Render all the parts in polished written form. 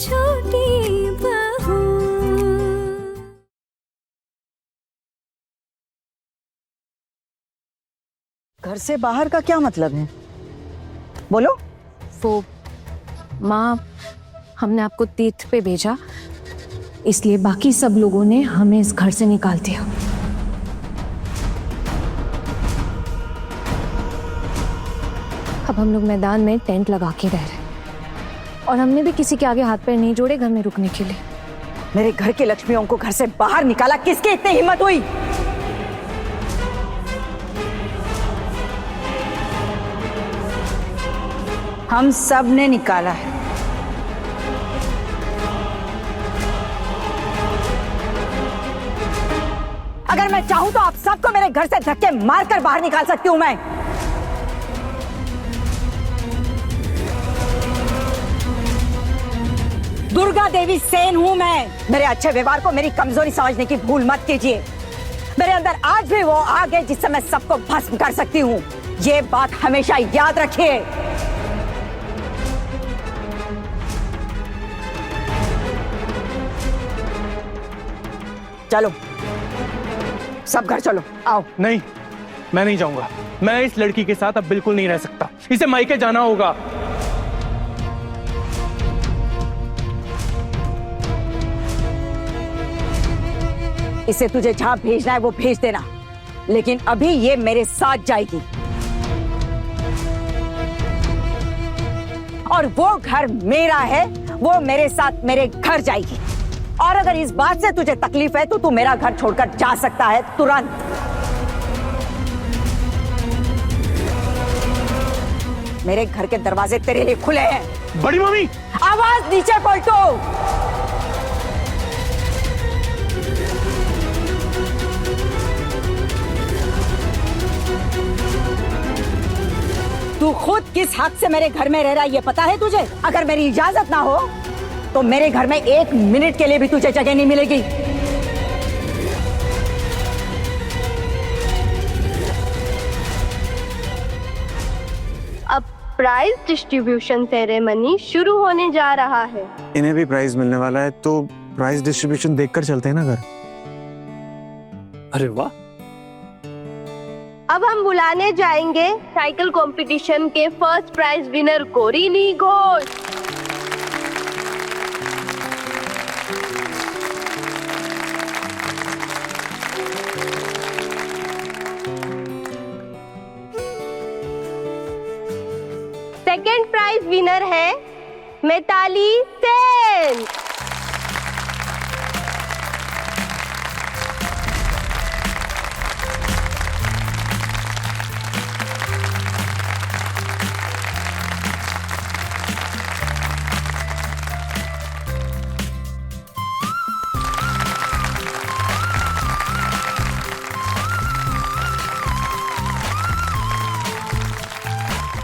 छोटी बहू। घर से बाहर का क्या मतलब है? बोलो। वो माँ, हमने आपको तीर्थ पे भेजा, इसलिए बाकी सब लोगों ने हमें इस घर से निकाल दिया। अब हम लोग मैदान में टेंट लगा के रह रहे हैं और हमने भी किसी के आगे हाथ पैर नहीं जोड़े घर में रुकने के लिए। मेरे घर की लक्ष्मियों को घर से बाहर निकाला किसकी इतनी हिम्मत हुई? हम सब ने निकाला है। अगर मैं चाहूं तो आप सबको मेरे घर से धक्के मारकर बाहर निकाल सकती हूं मैं। दुर्गा देवी सेन हूं मैं। मेरे अच्छे व्यवहार को मेरी कमजोरी समझने की भूल मत कीजिए। मेरे अंदर आज भी वो आग है जिससे मैं सबको भस्म कर सकती हूं। ये बात हमेशा याद रखिए। चलो सब घर चलो, आओ। नहीं, मैं नहीं जाऊंगा। मैं इस लड़की के साथ अब बिल्कुल नहीं रह सकता। इसे मायके जाना होगा। इसे तुझे जहां भेजना है वो भेज देना, लेकिन अभी ये मेरे साथ जाएगी और वो घर मेरा है, वो मेरे साथ मेरे घर जाएगी। और अगर इस बात से तुझे तकलीफ है तो तू मेरा घर छोड़कर जा सकता है तुरंत। मेरे घर के दरवाजे तेरे लिए खुले हैं। बड़ी मम्मी, आवाज नीचे पलटो। तू खुद किस हक से मेरे घर में रह रहा है ये पता है तुझे? अगर मेरी इजाजत ना हो तो मेरे घर में 1 मिनट के लिए भी तुझे जगह नहीं मिलेगी। अब प्राइज डिस्ट्रीब्यूशन सेरेमनी शुरू होने जा रहा है। इन्हें भी प्राइज मिलने वाला है, तो प्राइज डिस्ट्रीब्यूशन देखकर चलते हैं ना घर। अरे वाह। अब हम बुलाने जाएंगे साइकिल कंपटीशन के फर्स्ट प्राइज विनर को। Rini Ghosh. Second prize winner है मिताली सेन।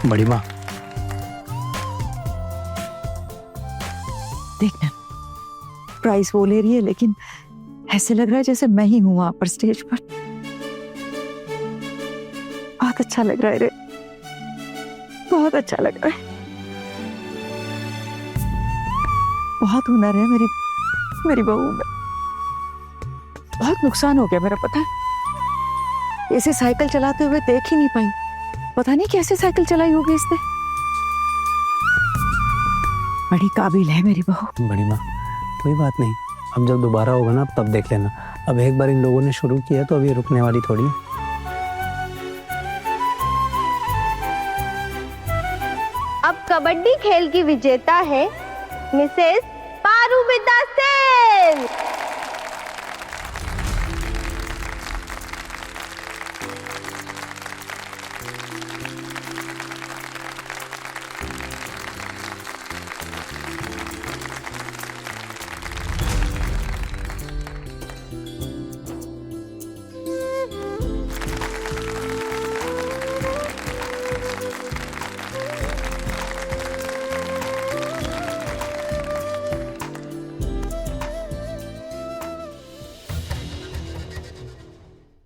बड़ी माँ, देखना, प्राइस वो ले रही है लेकिन ऐसे लग रहा है जैसे मैं ही हूं वहां पर स्टेज पर। बहुत अच्छा लग रहा है रे, बहुत अच्छा लग रहा है। बहुत हुनर है मेरी बहू में। बहुत नुकसान हो गया मेरा, पता है? इसे साइकिल चलाते हुए देख ही नहीं पाई। पता नहीं कैसे साइकिल चलाई होगी इसने। बड़ी काबिल है मेरी बहू। बड़ी माँ, कोई बात नहीं, अब जब दोबारा होगा ना तब देख लेना। अब एक बार इन लोगों ने शुरू किया तो अभी रुकने वाली थोड़ी है। अब कबड्डी खेल की विजेता है मिसेस पारुमिता सेन।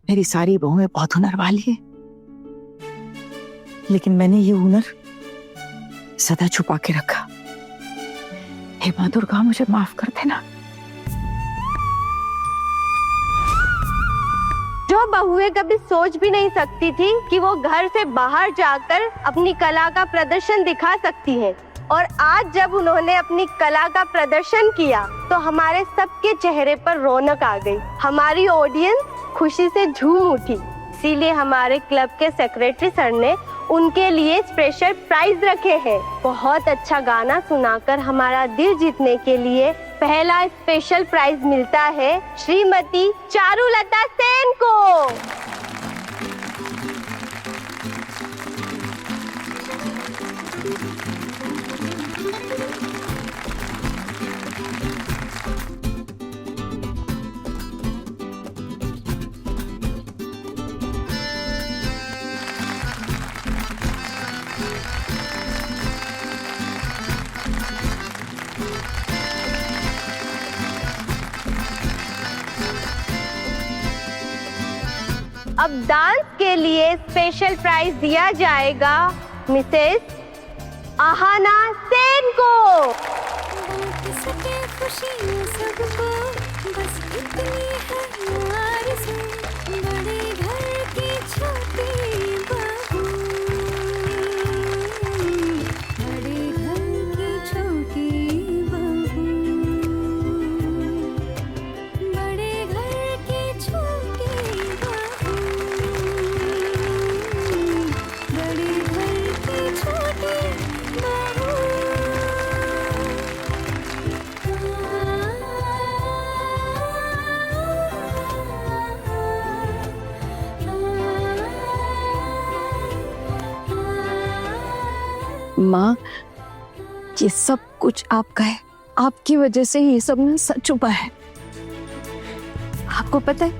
मेरी सारी बहुएं बहुत हुनर वाली है, लेकिन मैंने ये हुनर सदा छुपा के रखा। हे माँ दुर्गा, मुझे माफ कर देना। जो बहुएं कभी सोच भी नहीं सकती थी कि वो घर से बाहर जाकर अपनी कला का प्रदर्शन दिखा सकती हैं, और आज जब उन्होंने अपनी कला का प्रदर्शन किया तो हमारे सबके चेहरे पर रौनक आ गई। हमारी ऑडियंस खुशी से झूम उठी। इसीलिए हमारे क्लब के सेक्रेटरी सर ने उनके लिए स्पेशल प्राइज रखे हैं। बहुत अच्छा गाना सुनाकर हमारा दिल जीतने के लिए पहला स्पेशल प्राइज मिलता है श्रीमती चारुलता सेन को। अब डांस के लिए स्पेशल प्राइज दिया जाएगा मिसेस आहाना सेन को। माँ, ये सब कुछ आपका है। आपकी वजह से ये सब ना सच हुआ है। आपको पता है,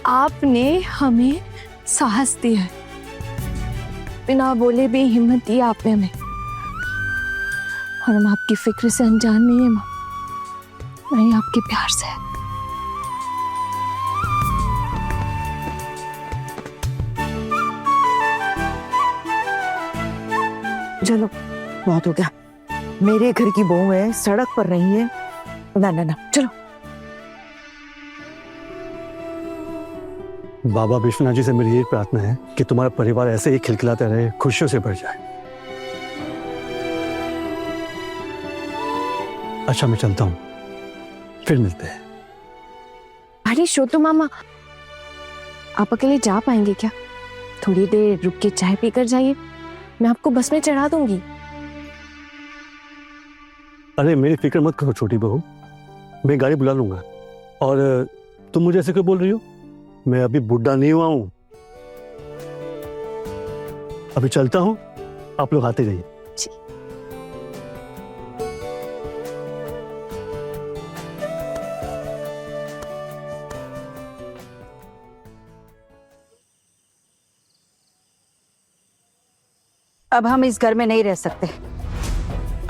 आपने हमें साहस दिया है, बिना बोले भी हिम्मत दी आपने हमें, और हम आपकी फिक्र से अनजान नहीं है माँ, नहीं आपके प्यार से है। चलो बहुत हो गया। मेरे घर की बहू है, सड़क पर रही है। ना ना ना, चलो। बाबा विश्वनाथ जी से मेरी यही प्रार्थना है कि तुम्हारा परिवार ऐसे ही खिलखिलाते रहे, खुशियों से भर जाए। अच्छा, मैं चलता हूँ, फिर मिलते हैं। अरे छोटू मामा, आप अकेले जा पाएंगे क्या? थोड़ी देर रुक के चाय पीकर जाइए, मैं आपको बस में चढ़ा दूंगी। अरे मेरी फिक्र मत करो छोटी बहू, मैं गाड़ी बुला लूंगा। और तुम मुझे ऐसे क्यों बोल रही हो? मैं अभी बुढ़ा नहीं हुआ हूं। अभी चलता हूं, आप लोग आते जाइए। अब हम इस घर में नहीं रह सकते।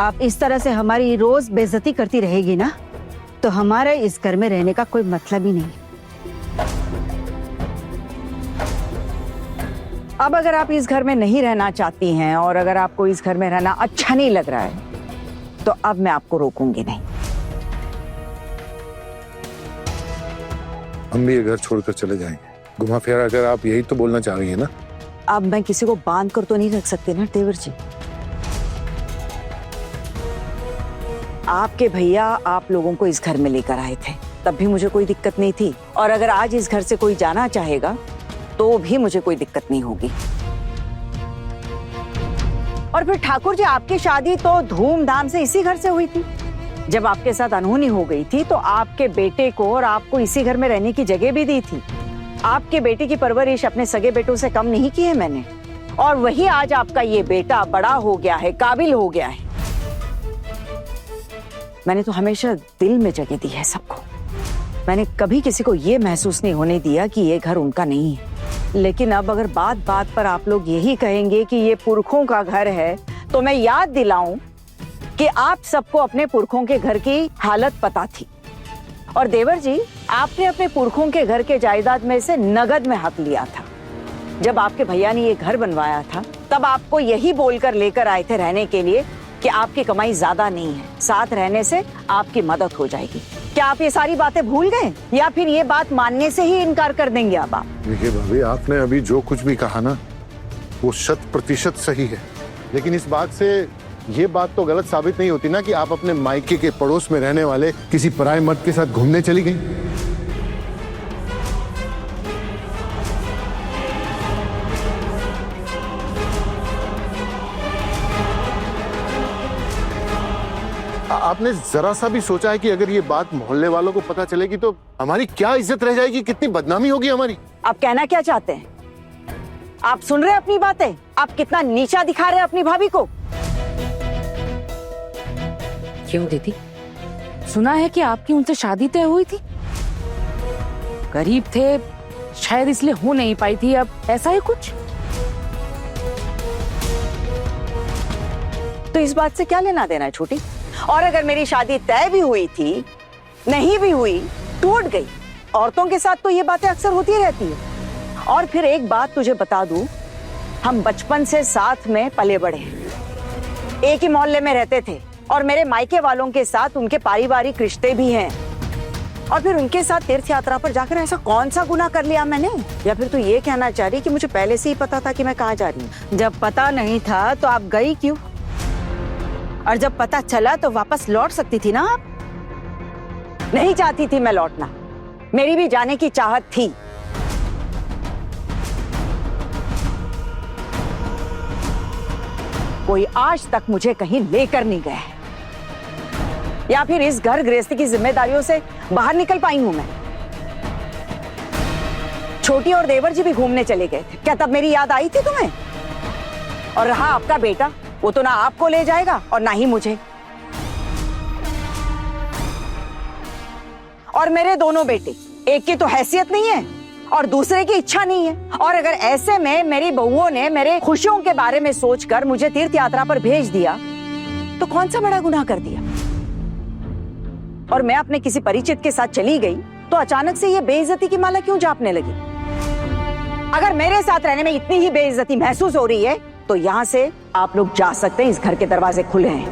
आप इस तरह से हमारी रोज बेइज्जती करती रहेगी ना, तो हमारा इस घर में रहने का कोई मतलब ही नहीं। अब अगर आप इस घर में नहीं रहना चाहती हैं और अगर आपको इस घर में रहना अच्छा नहीं लग रहा है, तो अब मैं आपको रोकूंगी नहीं। हम भी ये घर छोड़कर चले जाएंगे। घुमा फिरा अगर आप यही तो बोलना चाह रही है ना? अब मैं किसी को बांध कर तो नहीं रख सकते ना देवर जी। आपके भैया आप लोगों को इस घर में लेकर आए थे, तब भी मुझे कोई दिक्कत नहीं थी, और अगर आज इस घर से कोई जाना चाहेगा तो भी मुझे कोई दिक्कत नहीं होगी। और फिर ठाकुर जी, आपकी शादी तो धूमधाम से इसी घर से हुई थी। जब आपके साथ अनहोनी हो गई थी तो आपके बेटे को और आपको इसी घर में रहने की जगह भी दी थी। आपके बेटे की परवरिश अपने सगे बेटों से कम नहीं की है मैंने, और वही आज आपका ये बेटा बड़ा हो गया है, काबिल हो गया है। मैंने तो हमेशा दिल में जगह दी है सबको। मैंने कभी किसी को ये महसूस नहीं होने दिया कि ये घर उनका नहीं है। लेकिन अब अगर बात बात पर आप लोग यही कहेंगे कि ये पुरखों का घर है, तो मैं याद दिलाऊं कि आप सबको अपने पुरखों के घर की हालत पता थी। और देवर जी, आपने अपने पुरखों के घर के जायदाद में से नगद में हक लिया था। जब आपके भैया ने ये घर बनवाया था, तब आपको यही बोलकर लेकर आए थे रहने के लिए कि आपकी कमाई ज्यादा नहीं है, साथ रहने से आपकी मदद हो जाएगी। क्या आप ये सारी बातें भूल गए या फिर ये बात मानने से ही इनकार कर देंगे अब आप? देखिए भाभी, आपने अभी जो कुछ भी कहा ना वो 100% सही है, लेकिन इस बात से ये बात तो गलत साबित नहीं होती ना कि आप अपने मायके के पड़ोस में रहने वाले किसी पराये मर्द के साथ घूमने चली गई। आपने जरा सा भी सोचा है कि अगर ये बात मोहल्ले वालों को पता चलेगी तो हमारी क्या इज्जत रह जाएगी, कितनी बदनामी होगी हमारी। आप कहना क्या चाहते हैं? आप सुन रहे हैं अपनी बातें? आप कितना नीचा दिखा रहे हैं अपनी भाभी को। क्यों दीदी, सुना है कि आपकी उनसे शादी तय हुई थी? गरीब थे शायद इसलिए हो नहीं पाई थी, अब ऐसा ही कुछ? तो इस बात से क्या लेना देना है छोटी? और अगर मेरी शादी तय भी हुई थी, नहीं भी हुई, टूट गई, औरतों के साथ तो ये बातें अक्सर होती रहती है। और फिर एक बात तुझे बता दूं, हम बचपन से साथ में पले बढ़े हैं, एक ही मोहल्ले में रहते थे और मेरे मायके वालों के साथ उनके पारिवारिक रिश्ते भी हैं। और फिर उनके साथ तीर्थ यात्रा पर जाकर ऐसा कौन सा गुनाह कर लिया मैंने? या फिर तू ये कहना चाह रही कि मुझे पहले से ही पता था कि मैं कहाँ जा रही हूँ? जब पता नहीं था तो आप गई क्यों? और जब पता चला तो वापस लौट सकती थी ना आप? नहीं चाहती थी मैं लौटना, मेरी भी जाने की चाहत थी। कोई आज तक मुझे कहीं लेकर नहीं गया है, या फिर इस घर गृहस्थी की जिम्मेदारियों से बाहर निकल पाई हूं मैं। छोटी और देवर जी भी घूमने चले गए थे, क्या तब मेरी याद आई थी तुम्हें? और रहा आपका बेटा, वो तो ना आपको ले जाएगा और ना ही मुझे। और मेरे दोनों बेटे, एक की तो हैसियत नहीं है और दूसरे की इच्छा नहीं है। और अगर ऐसे में मेरी बहुओं ने मेरे खुशियों के बारे में सोचकर मुझे तीर्थ यात्रा पर भेज दिया तो कौन सा बड़ा गुनाह कर दिया? और मैं अपने किसी परिचित के साथ चली गई तो अचानक से ये बेइज्जती की माला क्यों जापने लगी? अगर मेरे साथ रहने में इतनी ही बेइज्जती महसूस हो रही है तो यहाँ से आप लोग जा सकते हैं, इस घर के दरवाजे खुले हैं।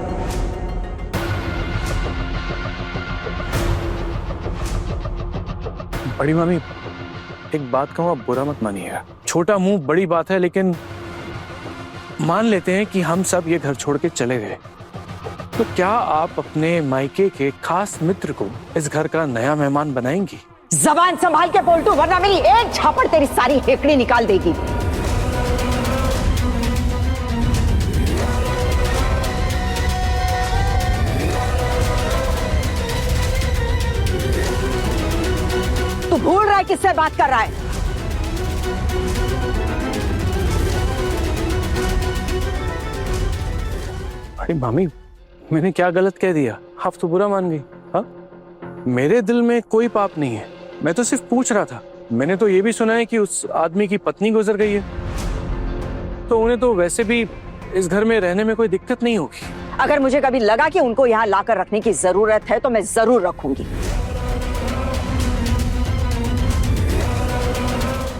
बड़ी मामी, एक बात कहूँ, आप बुरा मत मानिएगा। छोटा मुंह बड़ी बात है, लेकिन मान लेते हैं कि हम सब ये घर छोड़ के चले गए, तो क्या आप अपने मायके के खास मित्र को इस घर का नया मेहमान बनाएंगी? जबान संभाल के बोल तू, वरना मेरी एक झापड़ तेरी सारी हेकड़ी निकाल देगी। तू भूल रहा है किससे बात कर रहा है? अरे मामी, मैंने क्या गलत कह दिया? आप तो बुरा मान गई। हाँ, मेरे दिल में कोई पाप नहीं है, मैं तो सिर्फ पूछ रहा था। मैंने तो ये भी सुना है कि उस आदमी की पत्नी गुजर गई है, तो उन्हें तो वैसे भी इस घर में रहने में कोई दिक्कत नहीं होगी। अगर मुझे कभी लगा कि उनको यहाँ लाकर रखने की जरूरत है तो मैं जरूर रखूंगी।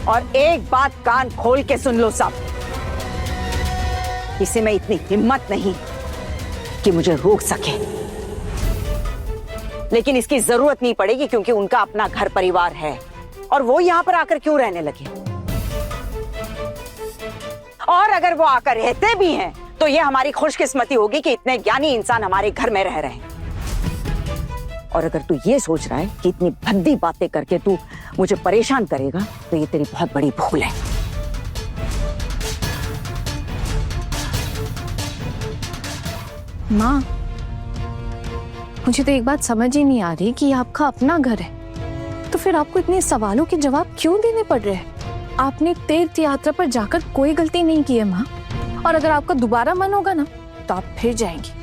और एक बात कान खोल के सुन लो सब, किसी में इतनी हिम्मत नहीं कि मुझे रोक सके, लेकिन इसकी जरूरत नहीं पड़ेगी क्योंकि उनका अपना घर परिवार है और वो यहां पर आकर क्यों रहने लगे? और अगर वो आकर रहते भी हैं तो ये हमारी खुशकिस्मती होगी कि इतने ज्ञानी इंसान हमारे घर में रह रहे हैं। और अगर तू ये सोच रहा है कि इतनी भद्दी बातें करके तू मुझे परेशान करेगा तो ये तेरी बहुत बड़ी भूल है। माँ, मुझे तो एक बात समझ ही नहीं आ रही कि ये आपका अपना घर है, तो फिर आपको इतने सवालों के जवाब क्यों देने पड़ रहे हैं? आपने तीर्थ यात्रा पर जाकर कोई गलती नहीं की है माँ, और अगर आपका दोबारा मन होगा ना तो आप फिर जाएंगी।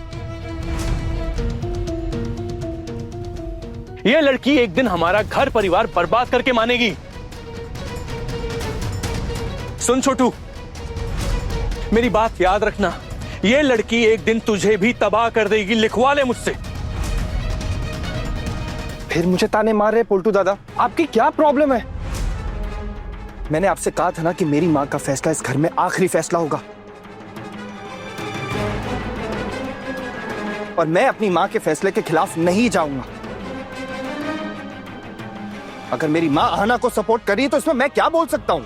ये लड़की एक दिन हमारा घर परिवार बर्बाद करके मानेगी। सुन छोटू, मेरी बात याद रखना, ये लड़की एक दिन तुझे भी तबाह कर देगी। लिखवा ले मुझसे। फिर मुझे ताने मार रहे पोल्टू दादा, आपकी क्या प्रॉब्लम है? मैंने आपसे कहा था ना कि मेरी माँ का फैसला इस घर में आखिरी फैसला होगा। और मैं अपनी माँ के फैसले के खिलाफ नहीं जाऊंगा। अगर मेरी माँ आहना को सपोर्ट करी तो इसमें मैं क्या बोल सकता हूं?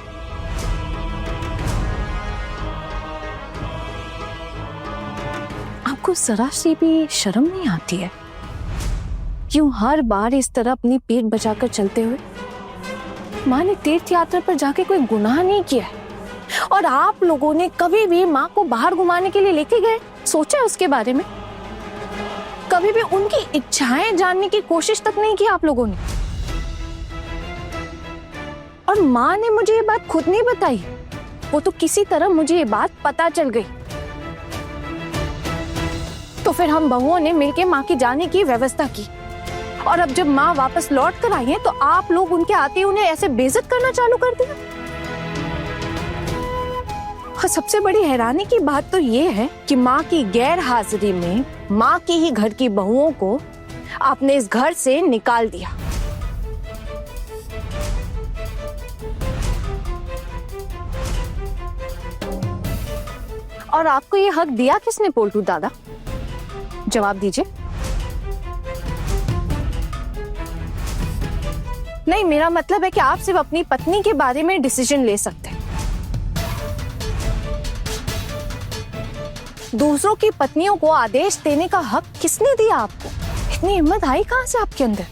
आपको जरा सी भी शर्म नहीं आती है? क्यों हर बार इस तरह अपनी पीठ बचाकर चलते हुए? माँ ने तीर्थ यात्रा पर जाके कोई गुनाह नहीं किया है, और आप लोगों ने कभी भी माँ को बाहर घुमाने के लिए लेके गए? सोचा है उसके बारे में? कभी भी उनकी इच्छाएं जानने की कोशिश तक नहीं की आप लोगों ने? और माँ ने मुझे ये बात खुद नहीं बताई, वो तो किसी तरह मुझे ये बात पता चल गई। तो फिर हम बहुओं ने मिलकर माँ की जाने की व्यवस्था की, और अब जब माँ वापस लौट कर आई है तो आप लोग उनके आते ही उन्हें ऐसे बेइज्जत करना चालू कर दिया। और सबसे बड़ी हैरानी की बात तो ये है कि माँ की गैर हाजिरी में माँ की ही घर की बहुओं को आपने इस घर से निकाल दिया। और आपको ये हक दिया किसने पोल्टू दादा? जवाब दीजिए। नहीं, मेरा मतलब है कि आप सिर्फ अपनी पत्नी के बारे में डिसीजन ले सकते हैं। दूसरों की पत्नियों को आदेश देने का हक किसने दिया आपको? इतनी हिम्मत आई कहां से आपके अंदर?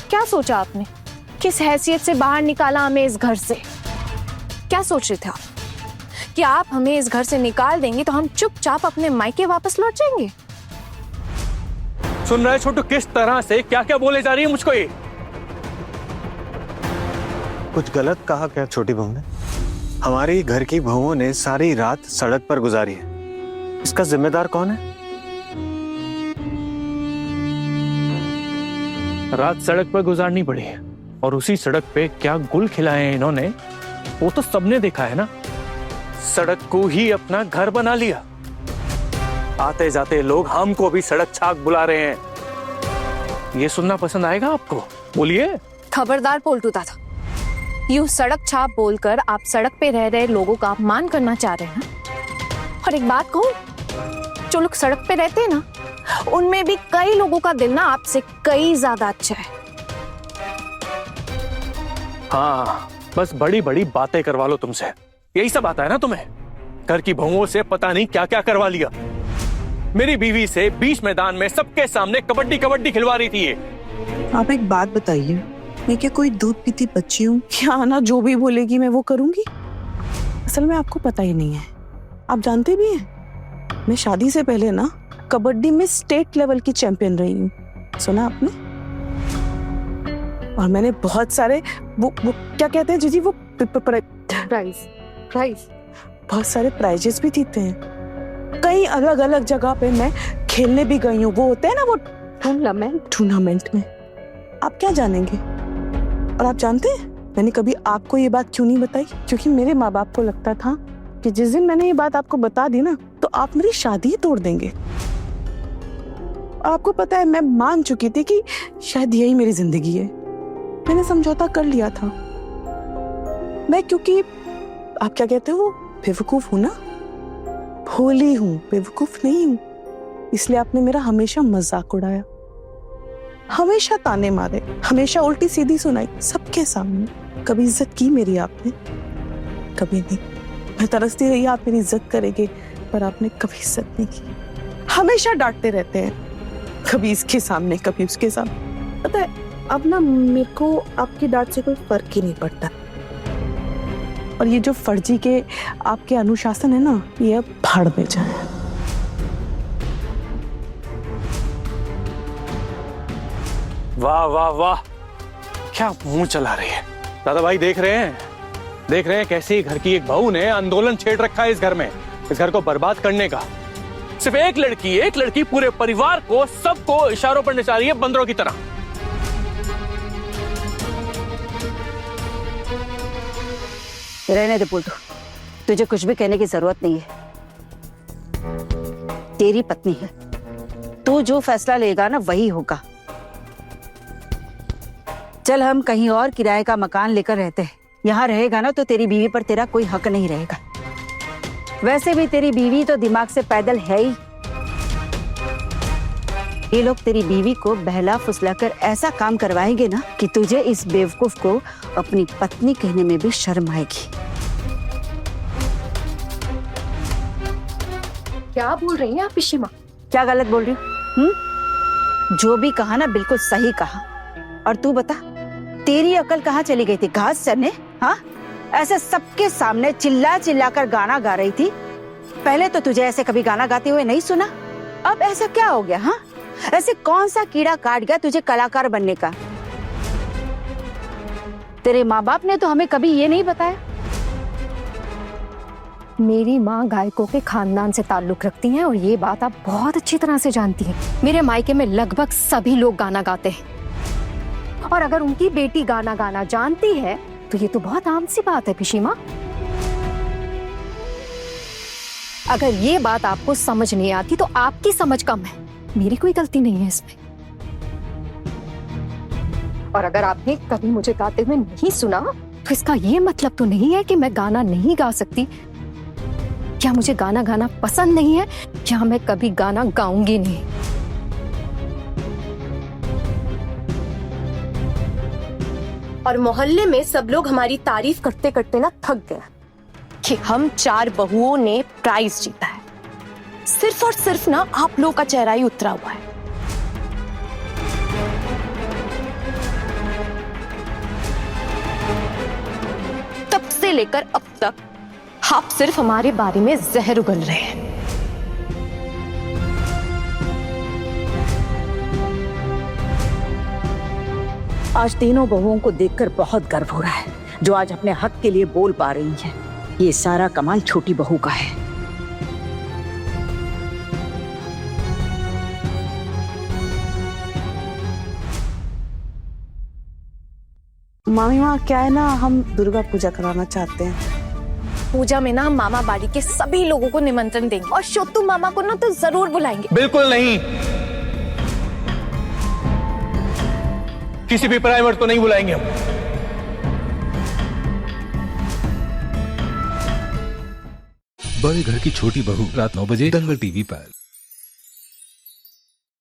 क्या सोचा आपने? किस हैसियत से बाहर निकाला हमें इस घर से? क्या सोच रहे थे आप कि आप हमें इस घर से निकाल देंगे तो हम चुपचाप अपने मायके वापस लौट जाएंगे? सुन रहा है छोटू, किस तरह से क्या क्या बोले जा रही है मुझको ये? कुछ गलत कहा क्या छोटी बहू ने? हमारी घर की बहुओं ने सारी रात सड़क पर गुजारी है, इसका जिम्मेदार कौन है? रात सड़क पर गुजारनी पड़ी है, और उसी सड़क पे क्या गुल खिलाए हैं इन्होंने, वो तो सबने देखा है ना। सड़क को ही अपना घर बना लिया। आते जाते लोग हमको भी सड़क छाक बुला रहे हैं। ये सुनना पसंद आएगा आपको? बोलिए। खबरदार पोल्टू दादा, यूं सड़क छाप बोलकर आप सड़क पे रह रहे लोगों का अपमान करना चाह रहे हैं ना? और एक बात कहूं, जो लोग सड़क पे रहते हैं ना, उनमें भी कई लोगों का दिल ना आपसे कई ज्यादा अच्छा है। हाँ, बस बड़ी बड़ी बातें करवा लो तुमसे, यही सब आता है ना तुम्हें। घर की बहुओं से पता नहीं क्या क्या करवा लिया। मेरी बीवी से बीच मैदान में सबके सामने कबड्डी कबड्डी खिलवा रही थी ये। आप एक बात बताइए, मैं क्या कोई दूध पीती बच्ची हूँ? क्या आना जो भी बोलेगी मैं वो करूंगी? असल में आपको पता ही नहीं है, आप जानते भी हैं मैं शादी से पहले ना कबड्डी में स्टेट लेवल की चैंपियन रही हूँ। सुना आपने? और मैंने बहुत सारे वो क्या कहते हैं जीजी, वो प्राइज बहुत सारे प्राइजेस भी जीते हैं। कई अलग अलग जगह पे मैं खेलने भी गई हूँ। वो होते हैं ना वो टूर्नामेंट में। आप क्या जानेंगे? और आप जानते हैं मैंने कभी आपको ये बात क्यों नहीं बताई? क्योंकि मेरे माँ बाप को लगता था कि जिस दिन मैंने ये बात आपको बता दी ना तो आप मेरी शादी ही तोड़ देंगे। और आपको पता है मैं मान चुकी थी कि शायद यही मेरी जिंदगी है। मैंने समझौता कर लिया था। मैं क्योंकि आप क्या कहते हो, बेवकूफ हूं ना, भोली हूं, बेवकूफ नहीं हूं। इसलिए आपने मेरा हमेशा मजाक उड़ाया, हमेशा ताने मारे, हमेशा उल्टी सीधी सुनाई सबके सामने। कभी इज्जत की मेरी आपने? कभी नहीं। मैं तरसती रही आप मेरी इज्जत करेंगे, पर आपने कभी इज्जत नहीं की। हमेशा डांटते रहते हैं, कभी इसके सामने कभी उसके सामने। पता है अब ना मेरे को आपकी डांट से कोई फर्क ही नहीं पड़ता। और ये जो फर्जी के आपके अनुशासन है ना, ये अब भाड़ में जाए। वाह वाह वाह, क्या मुंह चला रही है। दादा भाई देख रहे हैं कैसे घर की एक बहू ने आंदोलन छेड़ रखा है इस घर में, इस घर को बर्बाद करने का। सिर्फ एक लड़की पूरे परिवार को, सबको इशारों पर नचा रही है बंदरों की तरह। रहने दे पुल्टू, तुझे कुछ भी कहने की जरूरत नहीं है। तेरी पत्नी है, तू जो फैसला लेगा ना वही होगा। चल हम कहीं और किराए का मकान लेकर रहते हैं। यहाँ रहेगा ना तो तेरी बीवी पर तेरा कोई हक नहीं रहेगा। वैसे भी तेरी बीवी तो दिमाग से पैदल है ही। ये लोग तेरी बीवी को बहला फुसलाकर ऐसा काम करवाएंगे ना कि तुझे इस बेवकूफ को अपनी पत्नी कहने में भी शर्म आएगी। क्या बोल रही हैं आप पिशीमा? क्या गलत बोल रही हूँ? जो भी कहा ना बिल्कुल सही कहा। और तू बता, तेरी अकल कहाँ चली गई थी? घास चरने? हाँ, ऐसे सबके सामने चिल्ला चिल्ला कर गाना गा रही थी। पहले तो तुझे ऐसे कभी गाना गाते हुए नहीं सुना, अब ऐसा क्या हो गया? हाँ, ऐसे कौन सा कीड़ा काट गया तुझे कलाकार बनने का? तेरे माँ बाप ने तो हमें कभी ये नहीं बताया। मेरी माँ गायकों के खानदान से ताल्लुक रखती हैं और ये बात आप बहुत अच्छी तरह से जानती हैं। मेरे मायके में लगभग सभी लोग गाना गाते हैं और अगर उनकी बेटी गाना गाना जानती है तो ये तो बहुत आम सी बात है पिशीमा। अगर ये बात आपको समझ नहीं आती तो आपकी समझ कम है, मेरी कोई गलती नहीं है इसमें। और अगर आपने कभी मुझे गाते हुए नहीं सुना तो इसका ये मतलब तो नहीं है कि मैं गाना नहीं गा सकती। क्या मुझे गाना गाना पसंद नहीं है? क्या मैं कभी गाना गाऊंगी नहीं? और मोहल्ले में सब लोग हमारी तारीफ करते करते ना थक गए कि हम 4 बहुओं ने प्राइज जीता है। सिर्फ और सिर्फ ना आप लोगों का चेहरा ही उतरा हुआ है। तब से लेकर अब तक आप सिर्फ हमारे बारे में जहर उगल रहे हैं। आज तीनों बहुओं को देखकर बहुत गर्व हो रहा है, जो आज अपने हक के लिए बोल पा रही हैं। ये सारा कमाल छोटी बहू का है। मामी वहाँ क्या है ना, हम दुर्गा पूजा कराना चाहते हैं। पूजा में ना हम मामा बाड़ी के सभी लोगों को निमंत्रण देंगे और शोतू मामा को ना तो जरूर बुलाएंगे। बिल्कुल नहीं, किसी भी पराई मर्द को नहीं बुलाएंगे हम। बड़े घर की छोटी बहू, रात 9 बजे दंगल टीवी पर।